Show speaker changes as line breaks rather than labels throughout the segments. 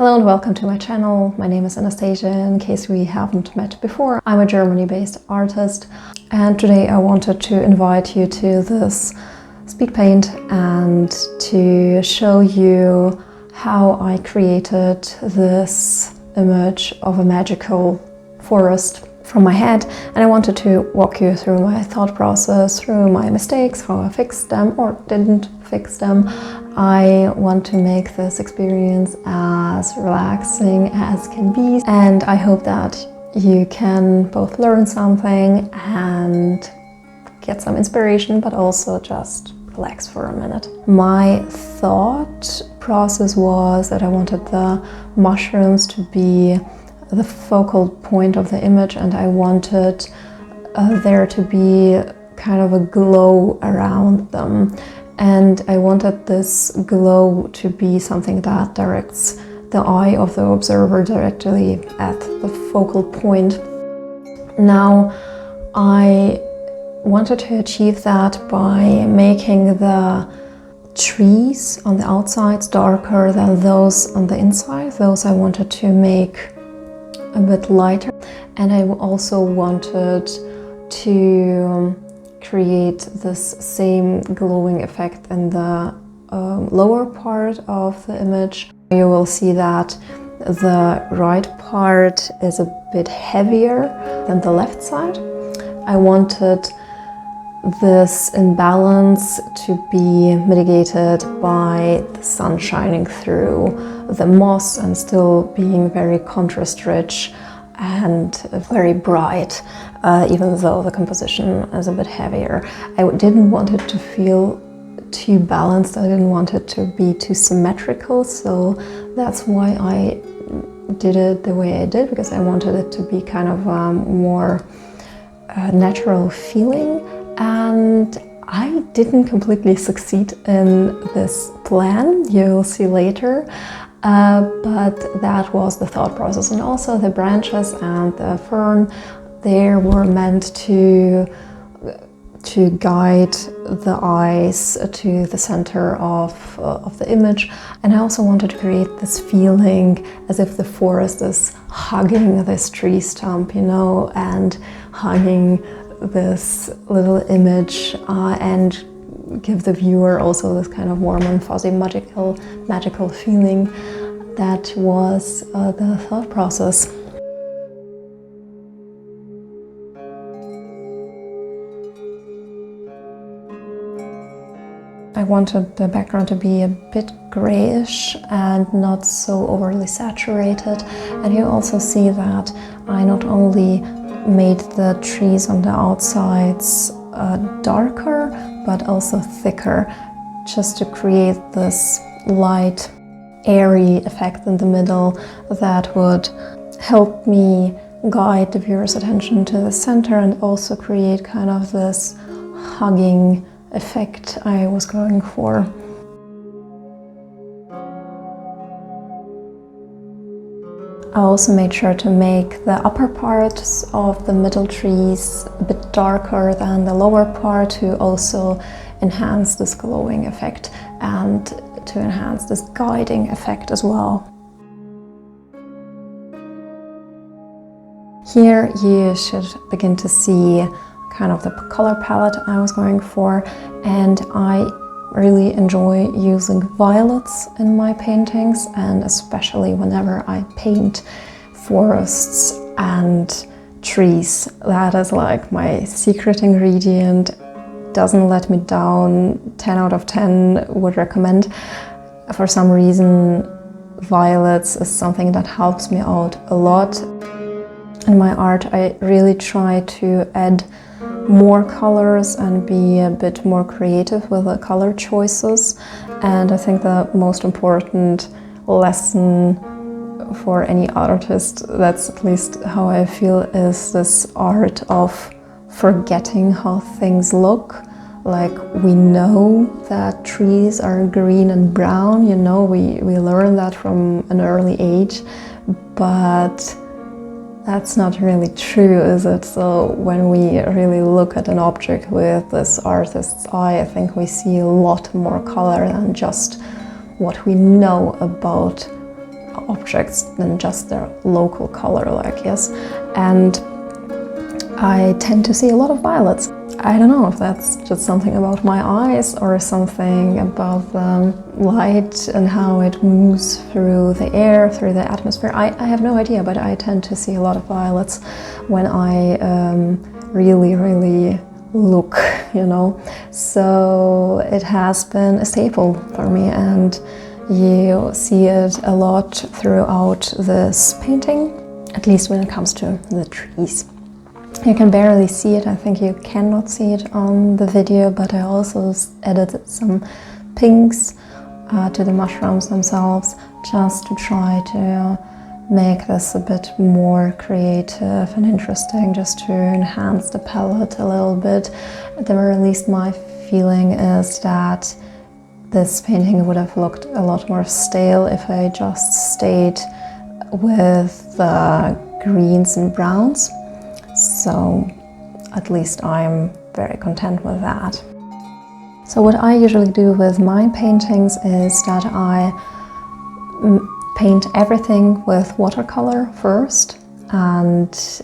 Hello and welcome to my channel. My name is Anastasia, in case we haven't met before. I'm a Germany-based artist, and today I wanted to invite you to this speed paint and to show you how I created this image of a magical forest from my head. And I wanted to walk you through my thought process, through my mistakes, how I fixed them or didn't fix them. I want to make this experience as relaxing as can be, and I hope that you can both learn something and get some inspiration, but also just relax for a minute. My thought process was that I wanted the mushrooms to be the focal point of the image, and I wanted there to be kind of a glow around them. And I wanted this glow to be something that directs the eye of the observer directly at the focal point. Now, I wanted to achieve that by making the trees on the outsides darker than those on the inside. Those I wanted to make a bit lighter. And I also wanted to create this same glowing effect in the lower part of the image. You will see that the right part is a bit heavier than the left side. I wanted this imbalance to be mitigated by the sun shining through the moss and still being very contrast rich and very bright, even though the composition is a bit heavier. I didn't want it to feel too balanced, I didn't want it to be too symmetrical, so that's why I did it the way I did, because I wanted it to be kind of more natural feeling. And I didn't completely succeed in this plan, you'll see later. But that was the thought process, and also the branches and the fern, they were meant to guide the eyes to the center of the image. And I also wanted to create this feeling as if the forest is hugging this tree stump, you know, and hugging this little image and give the viewer also this kind of warm and fuzzy magical feeling. That was the thought process. I wanted the background to be a bit grayish and not so overly saturated. And you also see that I not only made the trees on the outsides darker, but also thicker, just to create this light, airy effect in the middle that would help me guide the viewer's attention to the center and also create kind of this hugging effect I was going for. I also made sure to make the upper parts of the middle trees a bit darker than the lower part to also enhance this glowing effect and to enhance this guiding effect as well. Here you should begin to see kind of the color palette I was going for, and I really enjoy using violets in my paintings, and especially whenever I paint forests and trees. That is like my secret ingredient. Doesn't let me down. 10 out of 10 would recommend. For some reason, violets is something that helps me out a lot. In my art, I really try to add more colors and be a bit more creative with the color choices. And I think the most important lesson for any artist, that's at least how I feel, is this art of forgetting how things look. Like, we know that trees are green and brown, you know, we learn that from an early age, but that's not really true, is it? So when we really look at an object with this artist's eye, I think we see a lot more color than just what we know about objects than just their local color, like, yes. And I tend to see a lot of violets. I don't know if that's just something about my eyes or something about the light and how it moves through the air, through the atmosphere. I have no idea, but I tend to see a lot of violets when I really look, you know. So it has been a staple for me, and you see it a lot throughout this painting, at least when it comes to the trees. You can barely see it. I think you cannot see it on the video, but I also added some pinks to the mushrooms themselves, just to try to make this a bit more creative and interesting, just to enhance the palette a little bit. At the very least, my feeling is that this painting would have looked a lot more stale if I just stayed with the greens and browns. So at least I'm very content with that. So what I usually do with my paintings is that I paint everything with watercolor first and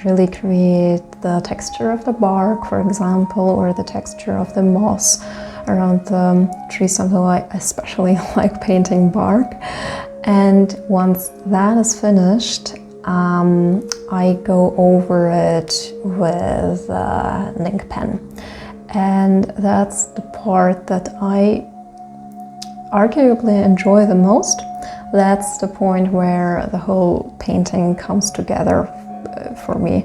really create the texture of the bark, for example, or the texture of the moss around the trees, although I especially like painting bark. And once that is finished, I go over it with an ink pen. And that's the part that I arguably enjoy the most. That's the point where the whole painting comes together for me.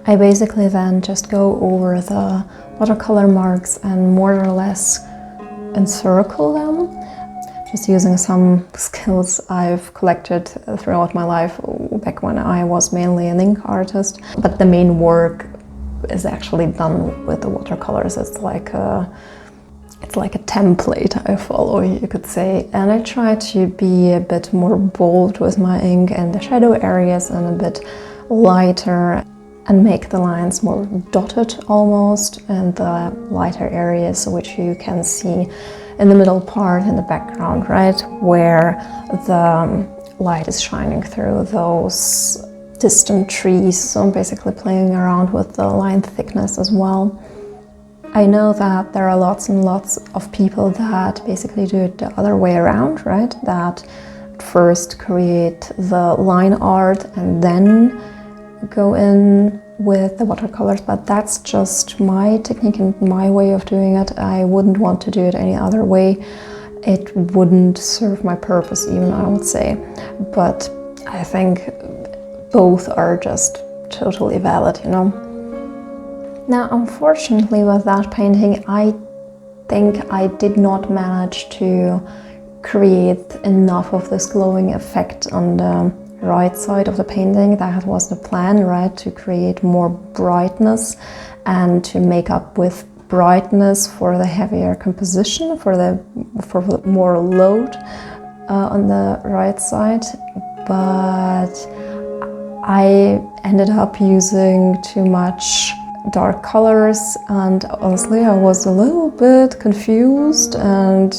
I basically then just go over the watercolor marks and more or less encircle them, just using some skills I've collected throughout my life back when I was mainly an ink artist. But the main work is actually done with the watercolors. It's like a template I follow, you could say. And I try to be a bit more bold with my ink and the shadow areas, and a bit lighter, and make the lines more dotted almost, and the lighter areas which you can see in the middle part in the background, right, where the light is shining through those distant trees. So I'm basically playing around with the line thickness as well. I know that there are lots and lots of people that basically do it the other way around, right, that first create the line art and then go in with the watercolors, but that's just my technique and my way of doing it. I wouldn't want to do it any other way. It wouldn't serve my purpose even, I would say. But I think both are just totally valid, you know. Now, unfortunately with that painting, I think I did not manage to create enough of this glowing effect on the right side of the painting. That was the plan, right, to create more brightness and to make up with brightness for the heavier composition, for the more load on the right side. But I ended up using too much dark colors, and honestly I was a little bit confused and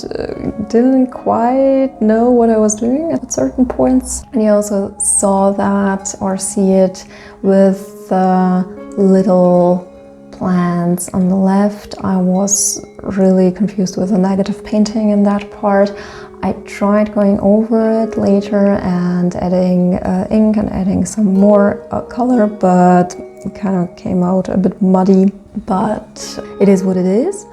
didn't quite know what I was doing at certain points. And you also saw that, or see it, with the little plants on the left. I was really confused with the negative painting in that part. I tried going over it later and adding ink and adding some more color, but it kind of came out a bit muddy. But it is what it is.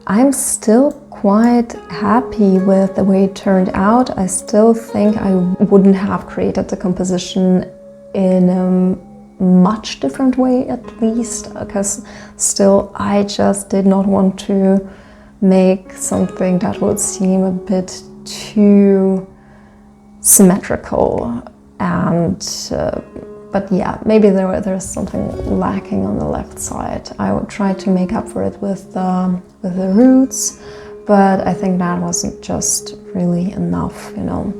I'm still quite happy with the way it turned out. I still think I wouldn't have created the composition in a much different way, at least, because still I just did not want to make something that would seem a bit too symmetrical. And but yeah, maybe there's something lacking on the left side. I would try to make up for it with the roots, but I think that wasn't just really enough, you know.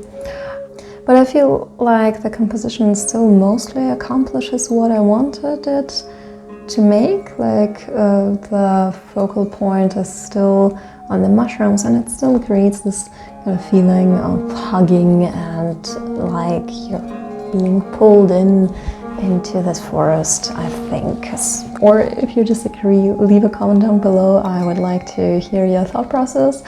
But I feel like the composition still mostly accomplishes what I wanted it to make, like the focal point is still on the mushrooms, and it still creates this kind of feeling of hugging and like you're being pulled into this forest, I think. Or if you disagree, leave a comment down below. I would like to hear your thought process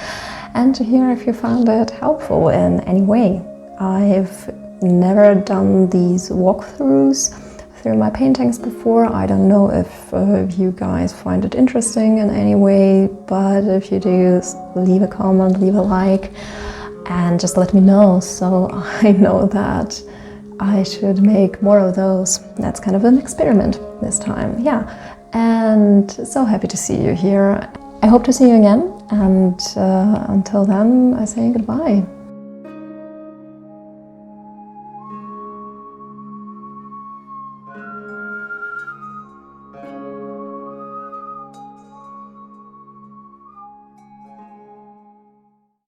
and to hear if you found it helpful in any way. I've never done these walkthroughs through my paintings before. I don't know if you guys find it interesting in any way, but if you do, leave a comment, leave a like, and just let me know so I know that I should make more of those. That's kind of an experiment this time, yeah. And so happy to see you here. I hope to see you again, and until then I say goodbye.